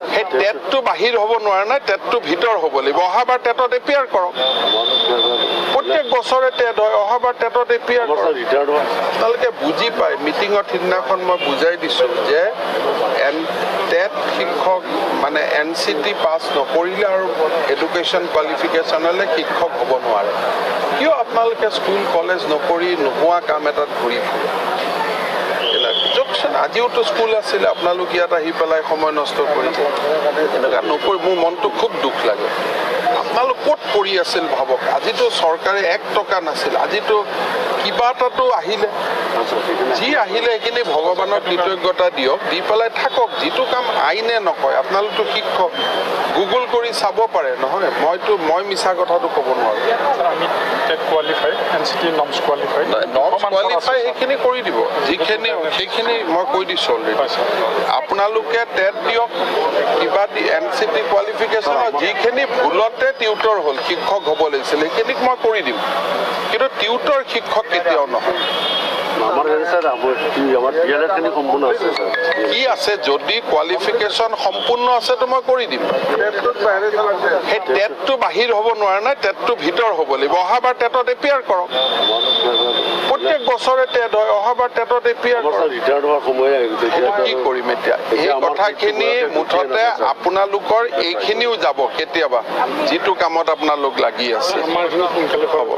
সেই টেটটো বাহিৰ হ'ব নোৱাৰে নাই, টেটটো ভিতৰ হ'ব লাগিব। অহাবাৰ টেটত এপিয়াৰ কৰক। প্ৰত্যেক বছৰে টেট হয়, অহাবাৰ টেটত এপিয়াৰ কৰক। আপোনালোকে বুজি পায়, মিটিঙত সিদিনাখন মই বুজাই দিছোঁ যে টেট শিক্ষক মানে NCT পাছ নকৰিলে আৰু এডুকেশ্যন কোৱালিফিকেশ্যনলৈ শিক্ষক হ'ব নোৱাৰে। কিয় আপোনালোকে স্কুল কলেজ নকৰি নোহোৱা কাম এটাত ঘূৰি ফুৰে? আজিওতো স্কুল আছিলে, আপোনালোক ইয়াত আহি পেলাই সময় নষ্ট কৰিছে। এনেকুৱা নকৰি মোৰ মনটো খুব দুখ লাগে। আপোনালোক ক'ত পৰি আছিল ভাবক। আজিতো চৰকাৰে 1 টকা নাছিল, আজিতো কিবা এটাতো আহিলে। যি আহিলে সেইখিনি ভগৱানৰ কৃতজ্ঞতা দিয়ক, দি পেলাই থাকক। যিটো কাম আইনে নকয়, আপোনালোকতো শিক্ষক, গুগল কৰি চাব পাৰে নহয়। মই মিছা কথাটো ক'ব নোৱাৰোঁ। সেইখিনি কৰি দিব, যিখিনি সেইখিনি মই কৈ দিছোঁ অলৰেডি। আপোনালোকে টেট দিয়ক, কিবা NCT কোৱালিফিকেশ্যনৰ যিখিনি ভুলতে টিউটৰ হ'ল, শিক্ষক হ'ব লাগিছিল, সেইখিনিক মই কৰি দিম। কিন্তু টিউটৰ শিক্ষক কেতিয়াও নহয়। কি আছে যদি কোৱালিফিকেশ্যন সম্পূৰ্ণ আছে তো মই কৰি দিম। সেই টেটটো বাহিৰ হ'ব নোৱাৰে নাই, টেটটো ভিতৰ হ'ব লাগিব। অহাবাৰ টেটত এপিয়াৰ কৰক। প্ৰত্যেক বছৰে টেট হয়, অহাবাৰ টেটত এপিয়াৰ কৰক। কি কৰিম এতিয়া? এই কথাখিনি মুঠতে আপোনালোকৰ এইখিনিও যাব কেতিয়াবা, যিটো কামত আপোনালোক লাগি আছে। হ'ব।